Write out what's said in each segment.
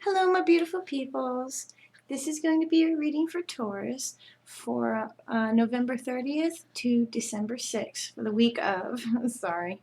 Hello, my beautiful peoples. This is going to be a reading for Taurus for November 30th to December 6th for the week of. Sorry,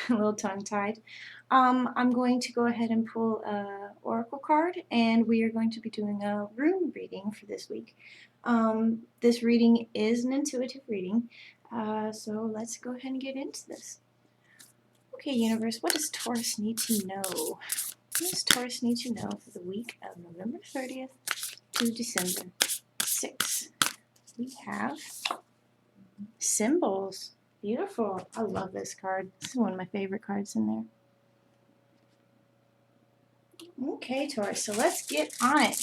a little tongue-tied. I'm going to go ahead and pull an oracle card, and we are going to be doing a rune reading for this week. This reading is an intuitive reading, so let's go ahead and get into this. Okay, universe, what does Taurus need to know? What does Taurus need to know for the week of November 30th to December 6th? We have symbols. Beautiful. I love this card. This is one of my favorite cards in there. Okay, Taurus, so let's get on it.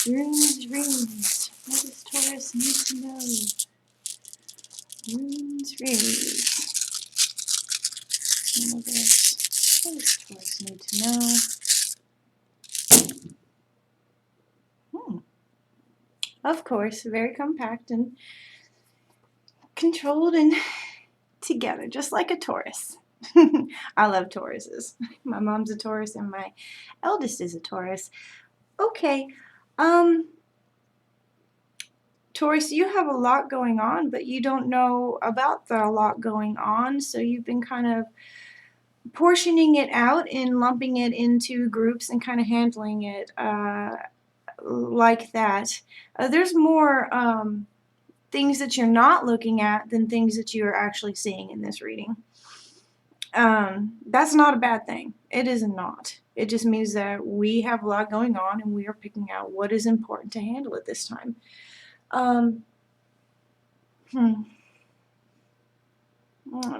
Runes. What does Taurus need to know? Runes. What does Taurus need to know? Of course, very compact and controlled and together, just like a Taurus. I love Tauruses. My mom's a Taurus and my eldest is a Taurus. Okay, Taurus, you have a lot going on, but you don't know about the lot going on, so you've been kind of portioning it out and lumping it into groups and kind of handling it like that. There's more things that you're not looking at than things that you are actually seeing in this reading. That's not a bad thing. It is not. It just means that we have a lot going on and we are picking out what is important to handle at this time. Let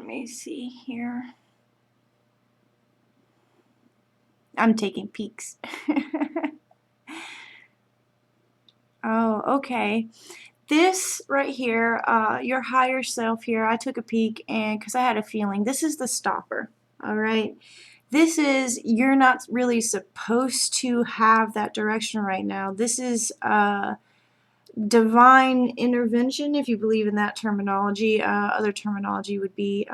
me see here. I'm taking peeks. Oh, okay. This right here, your higher self here, I took a peek and because I had a feeling, this is the stopper, all right? This is, you're not really supposed to have that direction right now. This is divine intervention, if you believe in that terminology. Other terminology would be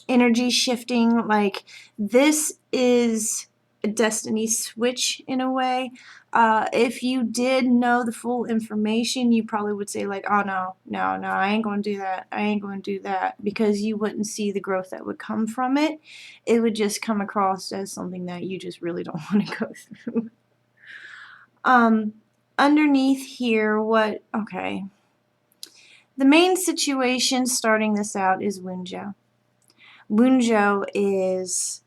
energy shifting. Like, this is a destiny switch in a way. If you did know the full information, you probably would say like, oh no, I ain't going to do that. I ain't going to do that, because you wouldn't see the growth that would come from it. It would just come across as something that you just really don't want to go through. Underneath here, okay. The main situation starting this out is Wunjo. Wunjo is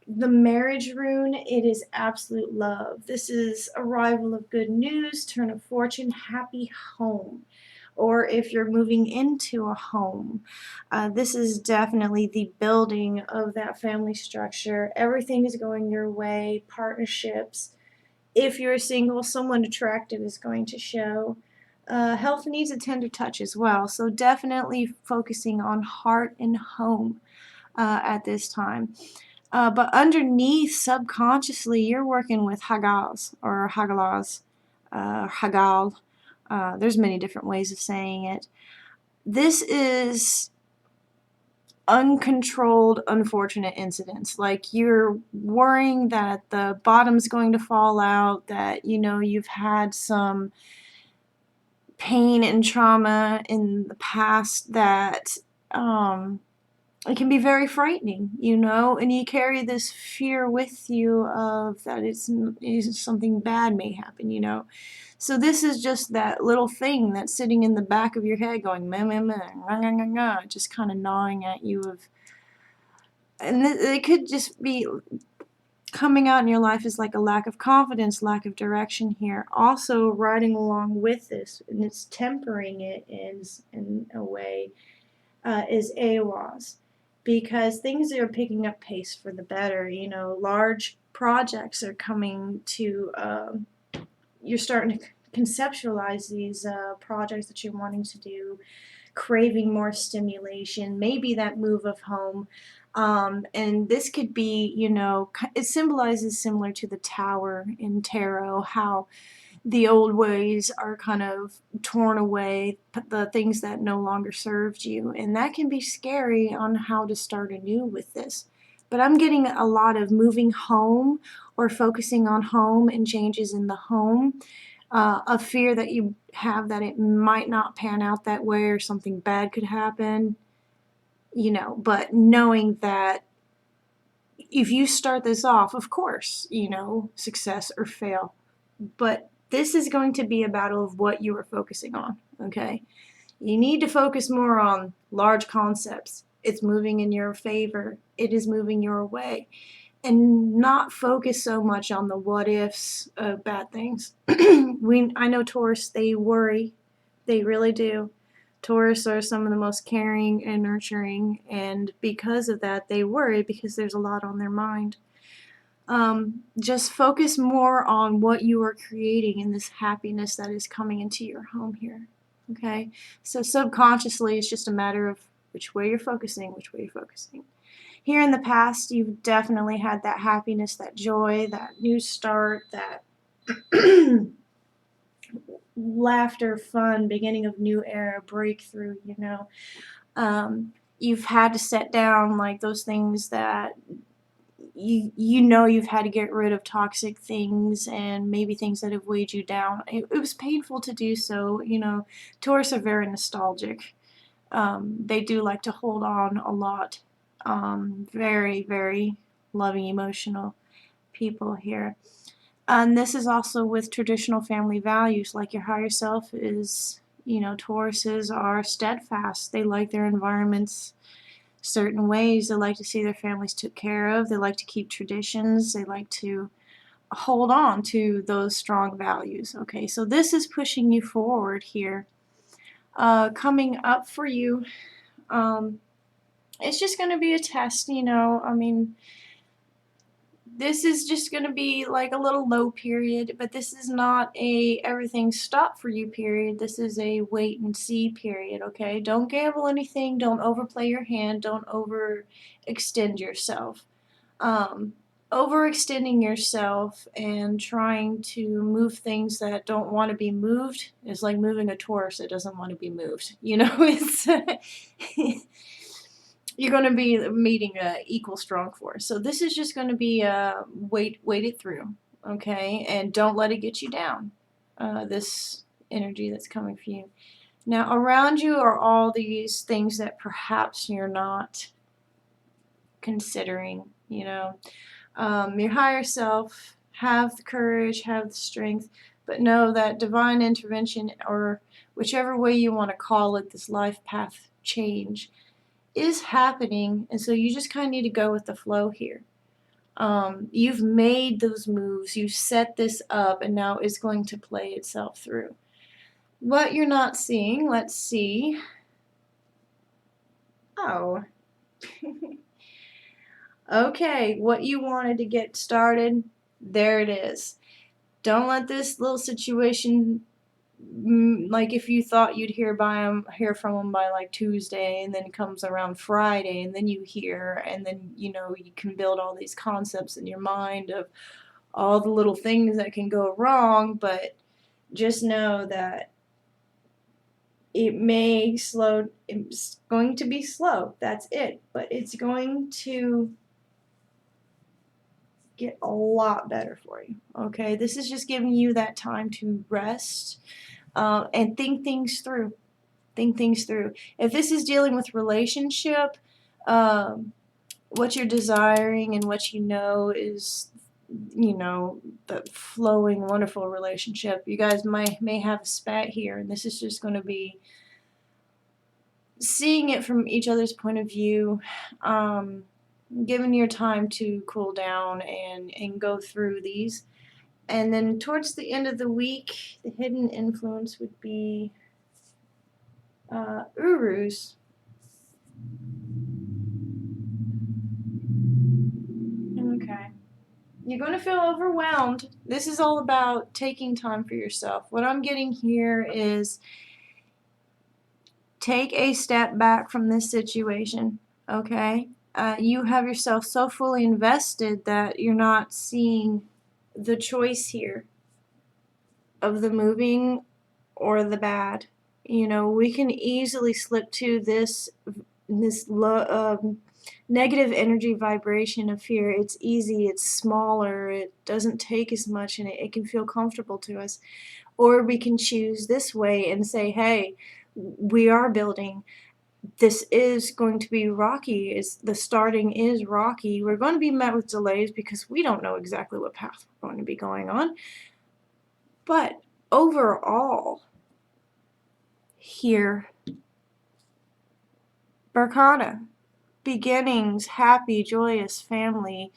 the marriage rune. It is absolute love. This is arrival of good news, turn of fortune, happy home. Or if you're moving into a home, this is definitely the building of that family structure. Everything is going your way, partnerships. If you're single, someone attractive is going to show. Health needs a tender touch as well, so definitely focusing on heart and home at this time. But underneath, subconsciously, you're working with Hagals or Hagalas, Hagal. There's many different ways of saying it. This is uncontrolled, unfortunate incidents. Like, you're worrying that the bottom's going to fall out, that, you know, you've had some pain and trauma in the past that it can be very frightening, you know, and you carry this fear with you of that it's something bad may happen, you know. So this is just that little thing that's sitting in the back of your head going meh, meh, meh, just kind of gnawing at you of, and it could just be coming out in your life is like a lack of confidence, lack of direction here. Also riding along with this, and it's tempering it in a way, is AWAS. Because things are picking up pace for the better. You know, large projects are coming to, you're starting to conceptualize these projects that you're wanting to do, craving more stimulation, maybe that move of home. And this could be, you know, it symbolizes similar to the Tower in tarot, how the old ways are kind of torn away, the things that no longer served you, and that can be scary on how to start anew with this. But I'm getting a lot of moving home or focusing on home and changes in the home, a fear that you have that it might not pan out that way or something bad could happen, you know, but knowing that if you start this off, of course, you know, success or fail, but this is going to be a battle of what you are focusing on, okay? You need to focus more on large concepts. It's moving in your favor. It is moving your way. And not focus so much on the what ifs of bad things. I know Taurus, they worry. They really do. Taurus are some of the most caring and nurturing, and because of that, they worry because there's a lot on their mind. Just focus more on what you are creating and this happiness that is coming into your home here. Okay? So subconsciously, it's just a matter of which way you're focusing, which way you're focusing. Here in the past, you've definitely had that happiness, that joy, that new start, that laughter, fun, beginning of new era, breakthrough, you know. You've had to set down like those things that you know you've had to get rid of toxic things and maybe things that have weighed you down. It was painful to do so, you know. Taurus are very nostalgic. They do like to hold on a lot. Very, very loving, emotional people here. And this is also with traditional family values, like your higher self is, you know, Tauruses are steadfast. They like their environments certain ways. They like to see their families took care of. They like to keep traditions. They like to hold on to those strong values. Okay, so this is pushing you forward here. Coming up for you, it's just going to be a test, you know. I mean, this is just going to be like a little low period, but this is not a everything stop for you period. This is a wait and see period, okay? Don't gamble anything. Don't overplay your hand. Don't overextend yourself. Overextending yourself and trying to move things that don't want to be moved is like moving a Taurus that doesn't want to be moved. You know, it's you're going to be meeting a equal strong force. So this is just going to be wait it through, okay? And don't let it get you down. This energy that's coming for you. Now around you are all these things that perhaps you're not considering, you know. Your higher self, have the courage, have the strength, but know that divine intervention, or whichever way you want to call it, this life path change, is happening, and so you just kind of need to go with the flow here. You've made those moves, you've set this up, and now it's going to play itself through. What you're not seeing, let's see. Oh. Okay, what you wanted to get started, there it is. Don't let this little situation, like if you thought you'd hear from them by like Tuesday, and then it comes around Friday, and then you hear, and then you know you can build all these concepts in your mind of all the little things that can go wrong, but just know that it may slow. It's going to be slow. That's it, but it's going to get a lot better for you. Okay, this is just giving you that time to rest and think things through. Think things through. If this is dealing with relationship, what you're desiring and what you know is, you know, the flowing, wonderful relationship. You guys may have a spat here, and this is just going to be seeing it from each other's point of view. Giving your time to cool down and go through these. And then towards the end of the week, the hidden influence would be Urus. Okay. You're going to feel overwhelmed. This is all about taking time for yourself. What I'm getting here is take a step back from this situation, okay? You have yourself so fully invested that you're not seeing the choice here. of the moving or the bad. You know, we can easily slip to this negative energy vibration of fear. It's easy, it's smaller, it doesn't take as much, and it can feel comfortable to us. Or we can choose this way and say, hey, we are building. This is going to be rocky. The starting is rocky. We're going to be met with delays because we don't know exactly what path we're going to be going on. But overall, here, Barkada, beginnings, happy, joyous family,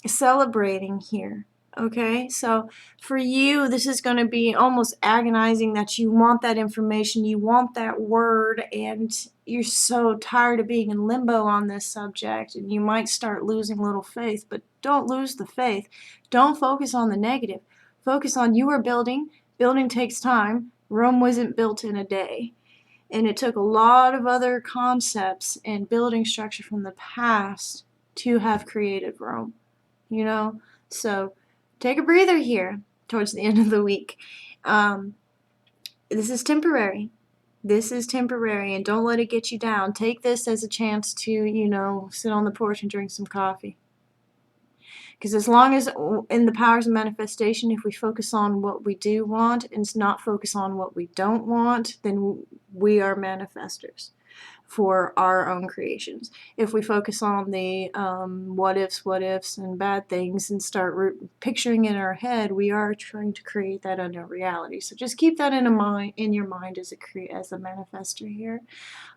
celebrating here. Okay, so for you, this is going to be almost agonizing that you want that information, you want that word, and you're so tired of being in limbo on this subject, and you might start losing a little faith, but don't lose the faith. Don't focus on the negative. Focus on you are building. Building takes time. Rome wasn't built in a day. And it took a lot of other concepts and building structure from the past to have created Rome, you know? So take a breather here towards the end of the week. This is temporary. This is temporary, and don't let it get you down. Take this as a chance to, you know, sit on the porch and drink some coffee. Because as long as in the powers of manifestation, if we focus on what we do want and not focus on what we don't want, then we are manifestors for our own creations. If we focus on the what ifs, and bad things and start picturing in our head, we are trying to create that under reality. So just keep that in your mind as a manifestor here.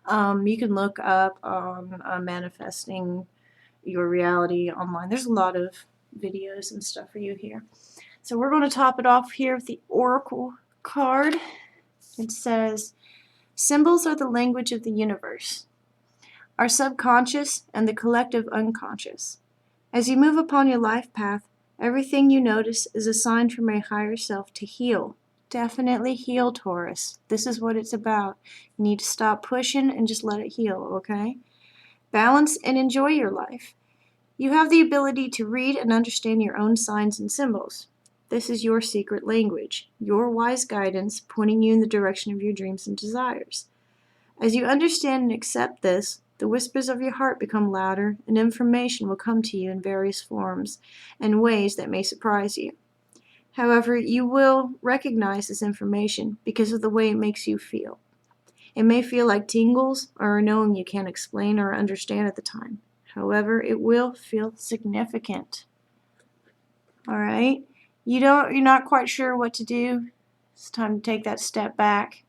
You can look up on manifesting your reality online. There's a lot of videos and stuff for you here. So we're going to top it off here with the Oracle card. It says, symbols are the language of the universe, our subconscious and the collective unconscious. As you move upon your life path, everything you notice is a sign from your higher self to heal. Definitely heal, Taurus. This is what it's about. You need to stop pushing and just let it heal, okay? Balance and enjoy your life. You have the ability to read and understand your own signs and symbols. This is your secret language, your wise guidance pointing you in the direction of your dreams and desires. As you understand and accept this, the whispers of your heart become louder, and information will come to you in various forms and ways that may surprise you. However, you will recognize this information because of the way it makes you feel. It may feel like tingles or a knowing you can't explain or understand at the time. However, it will feel significant. All right? You're not quite sure what to do. It's time to take that step back,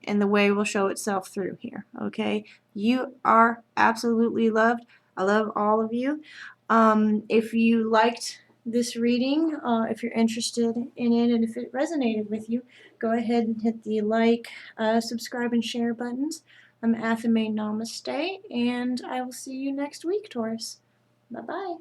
and the way will show itself through here. Okay? You are absolutely loved. I love all of you. If you liked this reading, if you're interested in it, and if it resonated with you, go ahead and hit the like, subscribe, and share buttons. I'm Athame Namaste, and I will see you next week, Taurus. Bye-bye.